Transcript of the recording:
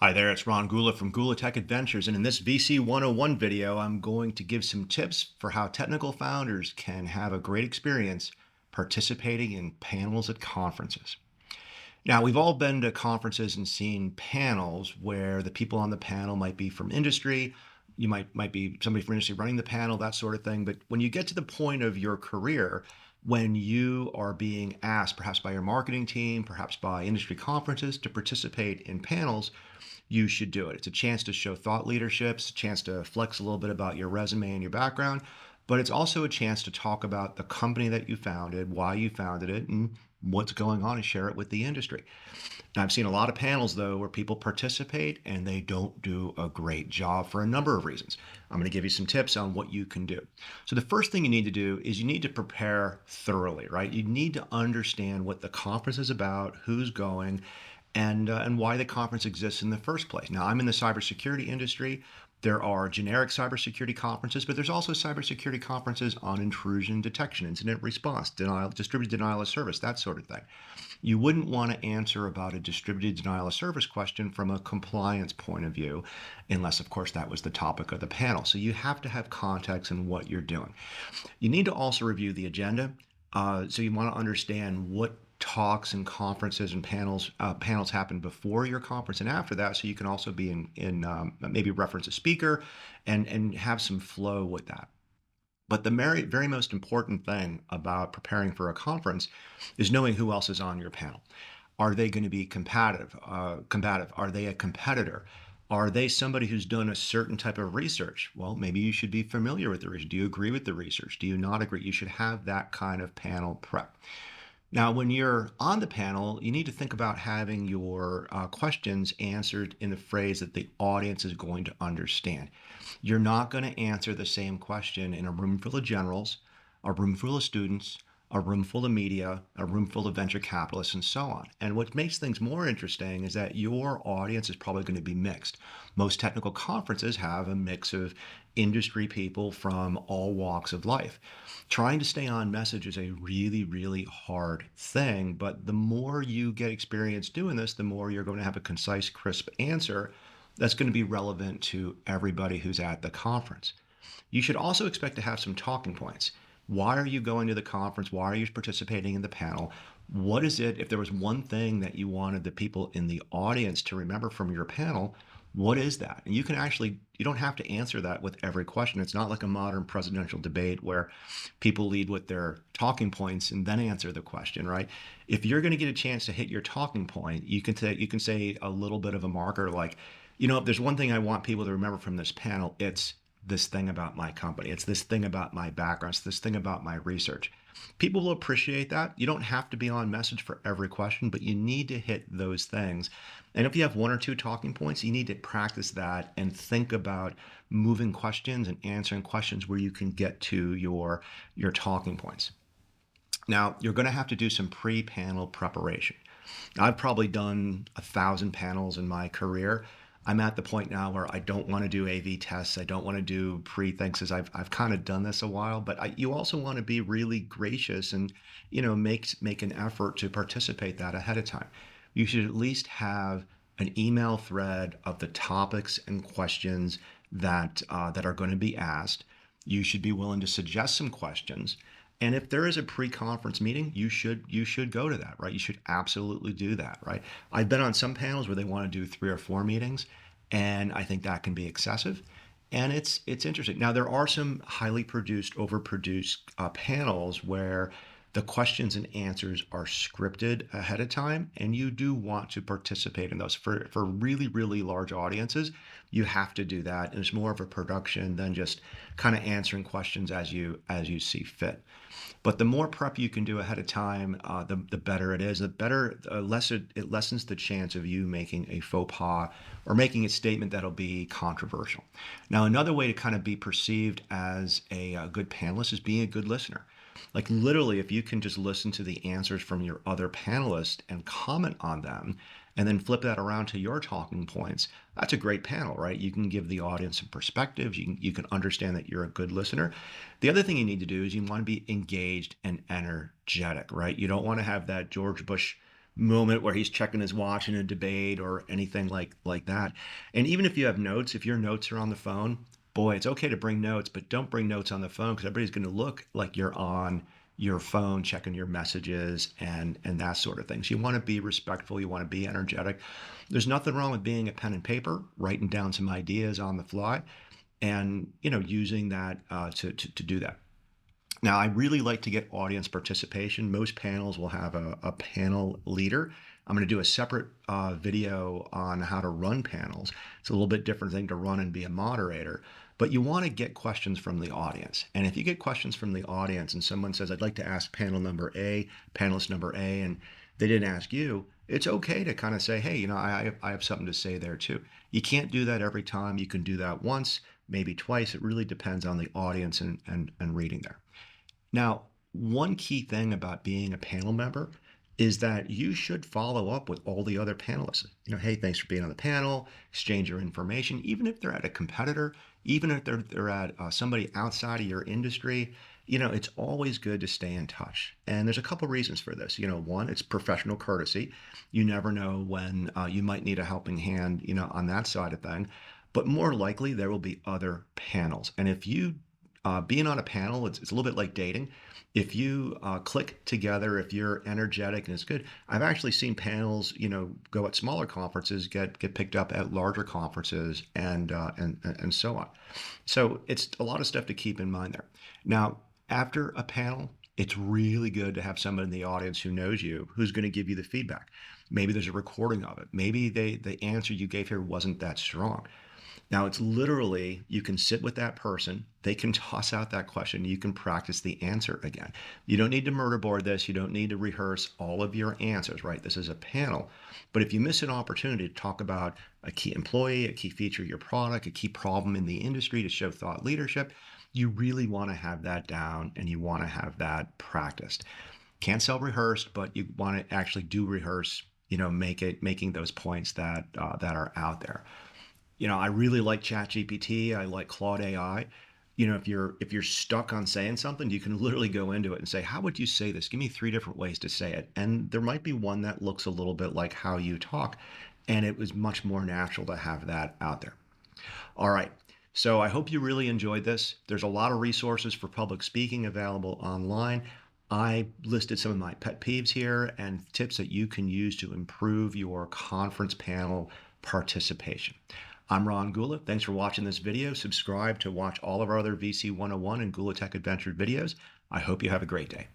Hi there, it's Ron Gula from Gula Tech Adventures, and in this VC 101 video, I'm going to give some tips for how technical founders can have a great experience participating in panels at conferences. Now, we've all been to conferences and seen panels where the people on the panel might be from industry, you might be somebody from industry running the panel, that sort of thing. But when you get to the point of your career, when you are being asked, perhaps by your marketing team, perhaps by industry conferences, to participate in panels, you should do it. It's a chance to show thought leadership, it's a chance to flex a little bit about your resume and your background, but it's also a chance to talk about the company that you founded, why you founded it, and what's going on and share it with the industry. Now, I've seen a lot of panels, though, where people participate and they don't do a great job for a number of reasons. I'm going to give you some tips on what you can do. So the first thing you need to do is you need to prepare thoroughly, right? You need to understand what the conference is about, who's going, and why the conference exists in the first place. Now, I'm in the cybersecurity industry. There are generic cybersecurity conferences, but there's also cybersecurity conferences on intrusion detection, incident response, denial, distributed denial of service, that sort of thing. You wouldn't want to answer about a distributed denial of service question from a compliance point of view, unless, of course, that was the topic of the panel. So you have to have context in what you're doing. You need to also review the agenda. So you want to understand what talks and conferences and panels happen before your conference and after that, so you can also be in maybe reference a speaker and have some flow with that. But the very most important thing about preparing for a conference is knowing who else is on your panel. Are they going to be combative? Are they a competitor? Are they somebody who's done a certain type of research? Well, maybe you should be familiar with the research. Do you agree with the research? Do you not agree? You should have that kind of panel prep. Now, when you're on the panel, you need to think about having your questions answered in the phrase that the audience is going to understand. You're not going to answer the same question in a room full of generals, a room full of students, a room full of media, a room full of venture capitalists, and so on. And what makes things more interesting is that your audience is probably going to be mixed. Most technical conferences have a mix of industry people from all walks of life. Trying to stay on message is a really, really hard thing, but the more you get experience doing this, the more you're going to have a concise, crisp answer that's going to be relevant to everybody who's at the conference. You should also expect to have some talking points. Why are you going to the conference? Why are you participating in the panel? What is it, if there was one thing that you wanted the people in the audience to remember from your panel, what is that? And you can actually, you don't have to answer that with every question. It's not like a modern presidential debate where people lead with their talking points and then answer the question, right? If you're going to get a chance to hit your talking point, you can say a little bit of a marker like, if there's one thing I want people to remember from this panel, it's this thing about my company. It's this thing about my background. It's this thing about my research. People will appreciate that. You don't have to be on message for every question, but you need to hit those things. And if you have one or two talking points, you need to practice that and think about moving questions and answering questions where you can get to your talking points. Now, you're going to have to do some pre-panel preparation. I've probably done 1,000 panels in my career. I'm at the point now where I don't want to do AV tests. I don't want to do pre-things, as I've kind of done this a while. But you also want to be really gracious and make an effort to participate that ahead of time. You should at least have an email thread of the topics and questions that are going to be asked. You should be willing to suggest some questions. And if there is a pre-conference meeting, you should go to that, right? You should absolutely do that, right? I've been on some panels where they want to do 3 or 4 meetings, and I think that can be excessive. And it's interesting. Now, there are some highly produced, overproduced panels where the questions and answers are scripted ahead of time, and you do want to participate in those. For really, really large audiences, you have to do that. And it's more of a production than just kind of answering questions as you see fit. But the more prep you can do ahead of time, the better it is. The less it lessens the chance of you making a faux pas or making a statement that'll be controversial. Now, another way to kind of be perceived as a good panelist is being a good listener. Like literally, if you can just listen to the answers from your other panelists and comment on them, and then flip that around to your talking points, that's a great panel, right? You can give the audience some perspectives. You can understand that you're a good listener. The other thing you need to do is you want to be engaged and energetic, right? You don't want to have that George Bush moment where he's checking his watch in a debate or anything like that. And even if you have notes, if your notes are on the phone, boy, it's okay to bring notes, but don't bring notes on the phone because everybody's going to look like you're on your phone checking your messages and that sort of thing. So you want to be respectful, you want to be energetic. There's nothing wrong with being a pen and paper, writing down some ideas on the fly, and using that to do that. Now, I really like to get audience participation. Most panels will have a panel leader. I'm going to do a separate video on how to run panels. It's a little bit different thing to run and be a moderator, but you want to get questions from the audience. And if you get questions from the audience and someone says, I'd like to ask panel number A, panelist number A, and they didn't ask you, it's okay to kind of say, hey, I have something to say there too. You can't do that every time. You can do that once, maybe twice. It really depends on the audience and reading there. Now, one key thing about being a panel member is that you should follow up with all the other panelists. Hey, thanks for being on the panel, exchange your information, even if they're at a competitor, even if they're at somebody outside of your industry. It's always good to stay in touch. And there's a couple reasons for this. One, it's professional courtesy. You never know when you might need a helping hand, on that side of thing. But more likely, there will be other panels. And if you being on a panel, it's a little bit like dating. If you click together, if you're energetic and it's good, I've actually seen panels, go at smaller conferences, get picked up at larger conferences, and so on. So it's a lot of stuff to keep in mind there. Now, after a panel, it's really good to have someone in the audience who knows you, who's going to give you the feedback. Maybe there's a recording of it. Maybe the answer you gave here wasn't that strong. Now, it's literally, you can sit with that person, they can toss out that question, you can practice the answer again. You don't need to murder board this, you don't need to rehearse all of your answers, right? This is a panel. But if you miss an opportunity to talk about a key employee, a key feature of your product, a key problem in the industry to show thought leadership, you really want to have that down and you want to have that practiced. Can't self-rehearsed, but you want to actually do rehearse, making those points that are out there. I really like ChatGPT. I like Claude AI. If you're stuck on saying something, you can literally go into it and say, how would you say this? Give me 3 different ways to say it. And there might be one that looks a little bit like how you talk. And it was much more natural to have that out there. All right. So I hope you really enjoyed this. There's a lot of resources for public speaking available online. I listed some of my pet peeves here and tips that you can use to improve your conference panel participation. I'm Ron Gula. Thanks for watching this video. Subscribe to watch all of our other VC 101 and Gula Tech Adventure videos. I hope you have a great day.